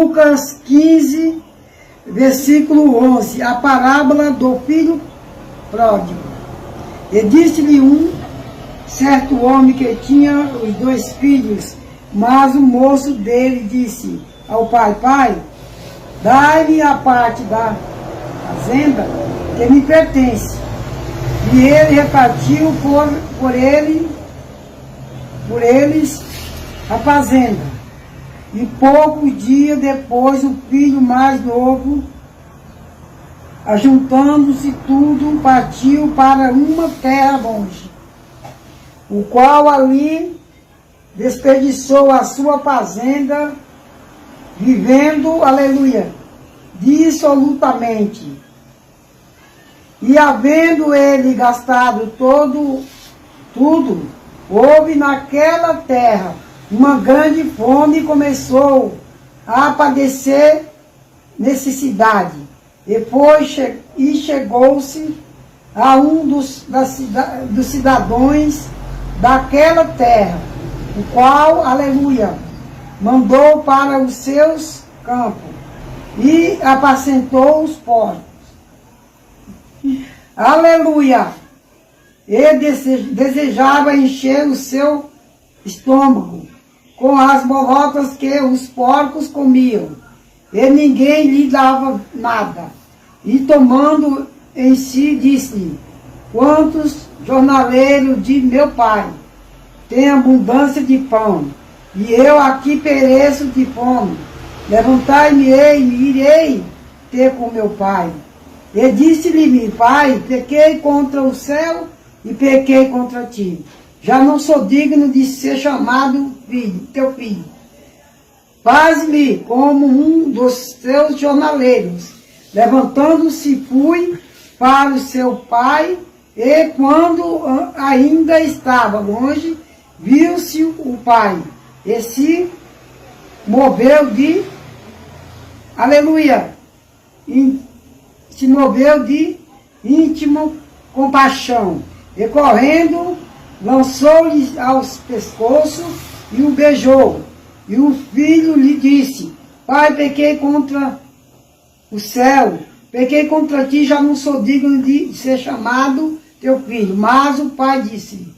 Lucas 15, versículo 11, a parábola do filho pródigo. E disse-lhe um certo homem que tinha os 2 filhos, mas o moço dele disse ao pai: Pai, dai-me a parte da fazenda que me pertence. E ele repartiu por eles a fazenda. E poucos dias depois, o filho mais novo, ajuntando-se tudo, partiu para uma terra longe, o qual ali desperdiçou a sua fazenda, vivendo, aleluia, dissolutamente. E havendo ele gastado tudo, houve naquela terra uma grande fome e começou a padecer necessidade. E chegou-se a um dos cidadãos daquela terra, o qual, aleluia, mandou para os seus campos e apacentou os porcos. Aleluia! Ele desejava encher o seu estômago com as bolotas que os porcos comiam, e ninguém lhe dava nada. E tomando em si, disse-lhe: quantos jornaleiros de meu pai têm abundância de pão, e eu aqui pereço de fome. Levantai-me-ei e irei ter com meu pai. E disse-lhe: Pai, pequei contra o céu e pequei contra ti. Já não sou digno de ser chamado filho, teu filho. Faz-me como um dos teus jornaleiros. Levantando-se, fui para o seu pai, e quando ainda estava longe, viu-se o pai, e se moveu de, aleluia, se moveu de íntima compaixão, e correndo, lançou-lhe aos pescoços e o beijou. E o filho lhe disse: Pai, pequei contra o céu, pequei contra ti, já não sou digno de ser chamado teu filho. Mas o pai disse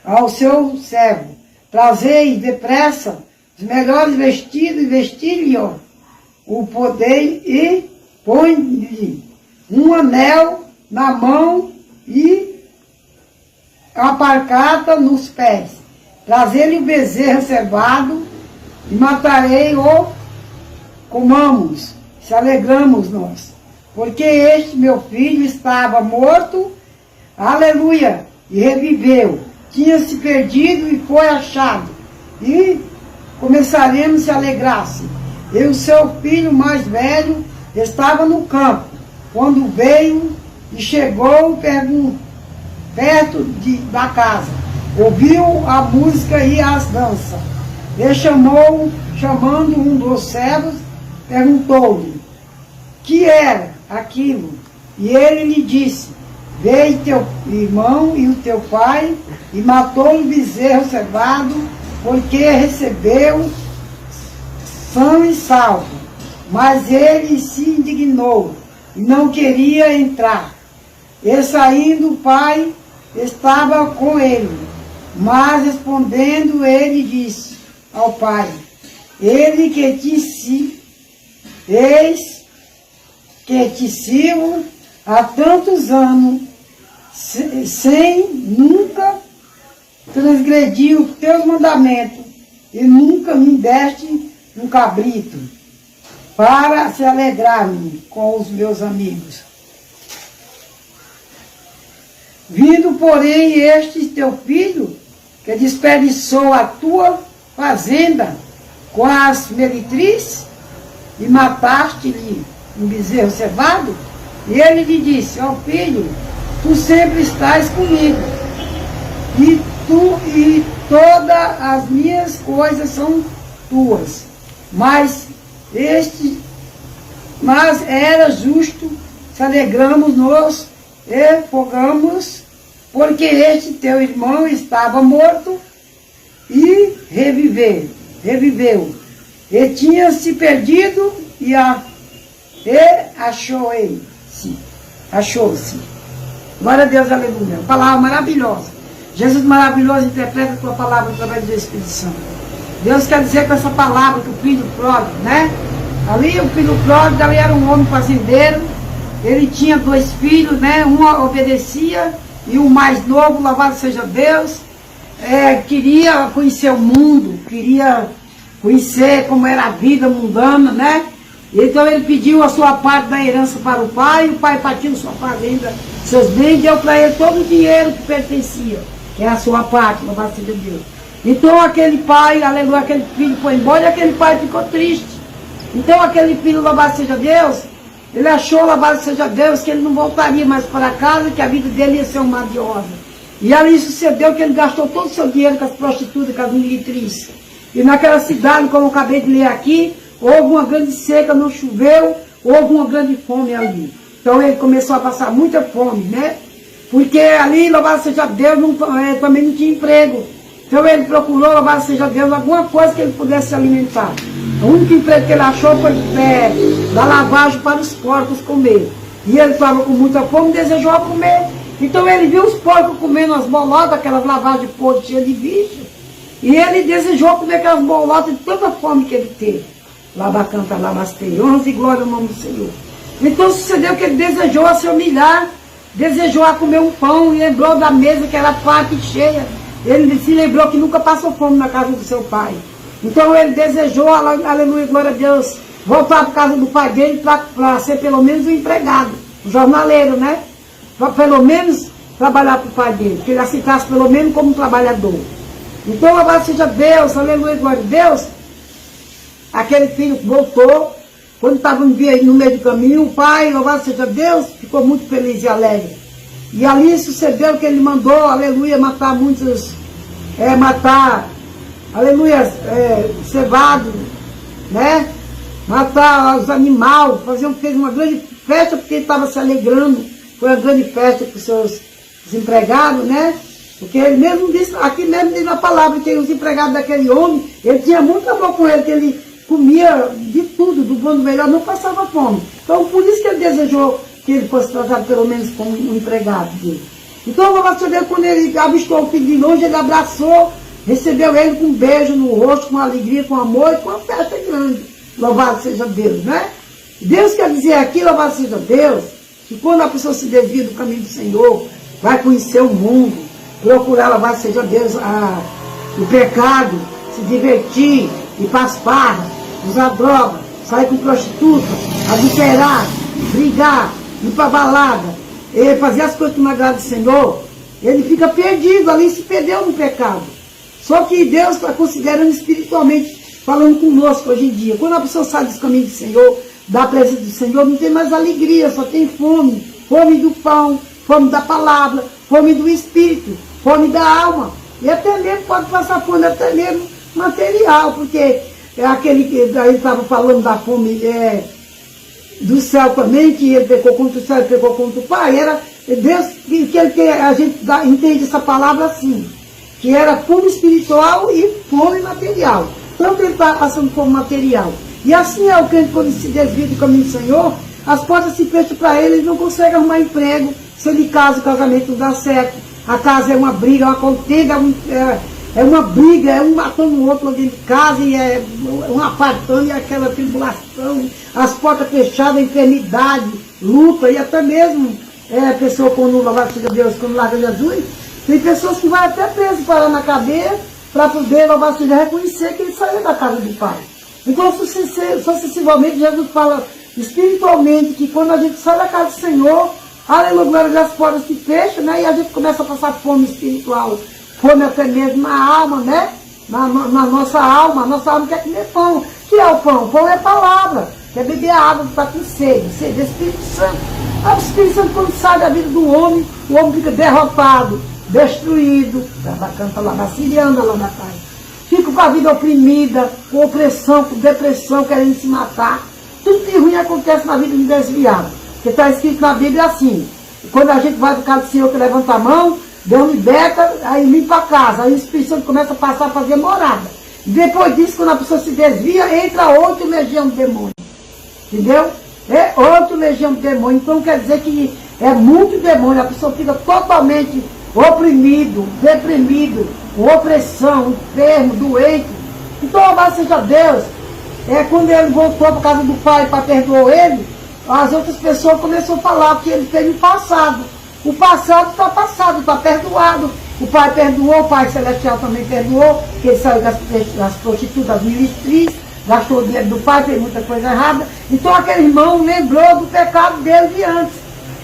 ao seu servo: Trazei depressa os melhores vestidos e vestir-lhe o poder e põe-lhe um anel na mão e a parcata nos pés. Trazei-lhe o bezerro cevado e matarei-o, comamos, se alegramos nós. Porque este meu filho estava morto, aleluia, e reviveu. Tinha se perdido e foi achado. E começaremos a se alegrar-se. E o seu filho mais velho estava no campo, quando veio e chegou perto da casa. Ouviu a música e as danças. E chamando um dos servos, perguntou-lhe: que era aquilo? E ele lhe disse: veio teu irmão e o teu pai, e matou o bezerro cevado, porque recebeu são e salvo. Mas ele se indignou e não queria entrar. E saindo o pai estava com ele. Mas respondendo ele disse ao pai: ele que eis que te sirvo há tantos anos, sem nunca transgredir os teus mandamentos, e nunca me deste um cabrito, para se alegrar-me com os meus amigos. Vindo, porém, este teu filho, que desperdiçou a tua fazenda com as meretrizes, e mataste-lhe um bezerro cevado, e ele lhe disse: ó filho, tu sempre estás comigo, e todas as minhas coisas são tuas. Mas era justo se alegramos-nos e fogamos, porque este teu irmão estava morto e reviveu, Ele tinha se perdido e achou-se. Achou-se. Glória a Deus, aleluia. Uma palavra maravilhosa. Jesus maravilhoso interpreta a tua palavra através do Espírito Santo. Deus quer dizer com essa palavra que o filho pródigo, né? Ali o filho pródigo, ali era um homem fazendeiro. Ele tinha 2 filhos, né? Um obedecia e o mais novo, louvado seja Deus, queria conhecer o mundo, queria conhecer como era a vida mundana, né? Então ele pediu a sua parte da herança para o pai partiu sua fazenda, seus bens, deu para ele todo o dinheiro que pertencia, que é a sua parte, louvado seja Deus. Então aquele pai, aleluia, aquele filho foi embora e aquele pai ficou triste. Então aquele filho, louvado seja Deus, ele achou, louvado seja Deus, que ele não voltaria mais para casa, que a vida dele ia ser um mar de rosa. E ali sucedeu que ele gastou todo o seu dinheiro com as prostitutas, com as meretrizes. E naquela cidade, como eu acabei de ler aqui, houve uma grande seca, não choveu, houve uma grande fome ali. Então ele começou a passar muita fome, né? Porque ali, louvado seja Deus, também não tinha emprego. Então ele procurou, louvado seja Deus, alguma coisa que ele pudesse se alimentar. O único emprego que ele achou foi da lavagem para os porcos comer. E ele estava com muita fome e desejou comer. Então ele viu os porcos comendo as bolotas, aquelas lavagens de porco cheias de bicho. E ele desejou comer aquelas bolotas de tanta fome que ele teve. Labacanta, labastei, honras e glória ao nome do Senhor. Então sucedeu que ele desejou a se humilhar, desejou a comer um pão e lembrou da mesa que era farta e cheia. Ele se lembrou que nunca passou fome na casa do seu pai. Então ele desejou, aleluia, glória a Deus, voltar para casa do pai dele para ser pelo menos um empregado, um jornaleiro, né? Para pelo menos trabalhar para o pai dele, que ele aceitasse pelo menos como um trabalhador. Então, louvado seja Deus, aleluia, glória a Deus. Aquele filho voltou, quando estava no meio do caminho, o pai, louvado seja Deus, ficou muito feliz e alegre. E ali sucedeu que ele mandou, aleluia, matar muitos, aleluia, cevado, né? Matar os animais, fez uma grande festa, porque ele estava se alegrando. Foi uma grande festa para os seus empregados, né? Porque ele mesmo disse, aqui mesmo diz na palavra, que os empregados daquele homem, ele tinha muito amor com ele, que ele comia de tudo, do bom do melhor, não passava fome. Então, por isso que ele desejou que ele fosse tratado pelo menos como um empregado dele. Então, você vê, quando ele avistou o filho de longe, ele abraçou, recebeu ele com um beijo no rosto, com alegria, com amor e com uma festa grande. Louvado seja Deus, né? Deus quer dizer aqui, louvado seja Deus, que quando a pessoa se desvia do caminho do Senhor, vai conhecer o mundo, procurar, louvado seja Deus, o pecado, se divertir, ir para as farras, usar droga, sair com prostituta, adulterar, brigar, ir para a balada, fazer as coisas que não agradam ao Senhor, ele fica perdido ali, se perdeu no pecado. Só que Deus está considerando espiritualmente, falando conosco hoje em dia. Quando a pessoa sai dos caminhos do Senhor, da presença do Senhor, não tem mais alegria, só tem fome. Fome do pão, fome da palavra, fome do Espírito, fome da alma. E até mesmo pode passar fome, até mesmo material, porque é aquele que ele estava falando da fome do céu também, que ele pecou contra o céu e pecou contra o Pai. Era Deus que a gente entende essa palavra assim, que era fome espiritual e fome material. Tanto ele está passando fome material. E assim é o crente, quando se desvia do caminho do Senhor, as portas se fecham para ele, ele não consegue arrumar emprego. Se ele casa, o casamento não dá certo. A casa é uma briga, uma contenda, é uma briga, é um matando o outro dentro de casa, e é um apartando, e aquela tribulação, as portas fechadas, enfermidade, luta, e até mesmo a pessoa, quando louvado seja Deus, quando larga Jesus, tem pessoas que vão até preso, parar na cadeia, para poder, louvado seja, reconhecer que ele saiu da casa do Pai. Então, sucessivamente, Jesus fala espiritualmente que quando a gente sai da casa do Senhor, aleluia, as portas se fecham, né? E a gente começa a passar fome espiritual, fome até mesmo na alma, né? Na nossa alma. A nossa alma quer comer pão. O que é o pão? O pão é a palavra, quer beber a água, está com sede do Espírito Santo. O Espírito Santo, quando sai da vida do homem, o homem fica derrotado, destruído, canta lá na Siriana, lá na casa. Fica com a vida oprimida, com opressão, com depressão, querendo se matar. Tudo de ruim acontece na vida de desviado. Porque está escrito na Bíblia assim, quando a gente vai para casa do Senhor que levanta a mão, Deus liberta, aí limpa a casa, aí o Espírito Santo começa a passar a fazer morada. Depois disso, quando a pessoa se desvia, entra outra legião de demônio. Entendeu? É outra legião de demônio. Então quer dizer que é muito demônio. A pessoa fica totalmente oprimido, deprimido, com opressão, enfermo, doente. Então, louvado seja Deus. Quando ele voltou para casa do pai para perdoar ele, as outras pessoas começaram a falar que ele fez no passado. O passado está perdoado. O pai perdoou, o Pai Celestial também perdoou, que ele saiu das prostitutas, das ministrias, gastou o dinheiro do pai, fez muita coisa errada. Então aquele irmão lembrou do pecado dele de antes.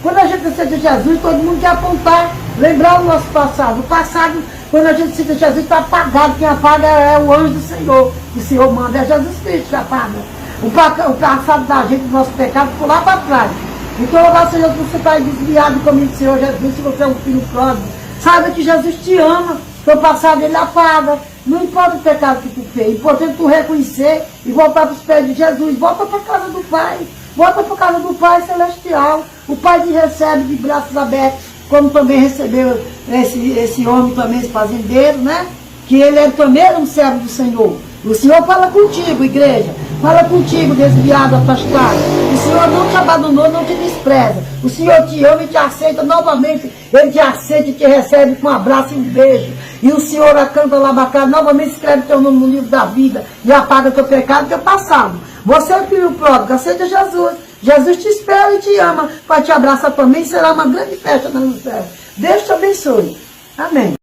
Quando a gente aceita Jesus, todo mundo quer apontar, lembrar o nosso passado. O passado, quando a gente aceita Jesus, está apagado. Quem apaga é o anjo do Senhor. O Senhor manda, é Jesus Cristo que apaga. O passado da gente, o nosso pecado, ficou lá para trás. Então, louvado seja Deus, você está desviado do caminho do Senhor Jesus, se você é um filho pródigo. Saiba que Jesus te ama, teu passado ele apaga. Não importa o pecado que tu fez, é importante tu reconhecer e voltar para os pés de Jesus. Volta para a casa do Pai, volta para a casa do Pai Celestial. O Pai te recebe de braços abertos, como também recebeu esse homem também, esse fazendeiro, né? Que ele também era um servo do Senhor. O Senhor fala contigo, igreja. Fala contigo, desviado, afastado. O Senhor não te abandonou, não te despreza. O Senhor te ama e te aceita novamente. Ele te aceita e te recebe com um abraço e um beijo. E o Senhor acanta Labacá, novamente escreve teu nome no livro da vida e apaga teu pecado e teu passado. Você é filho pródigo, aceita Jesus. Jesus te espera e te ama. Para te abraçar também será uma grande festa no céu. Deus te abençoe. Amém.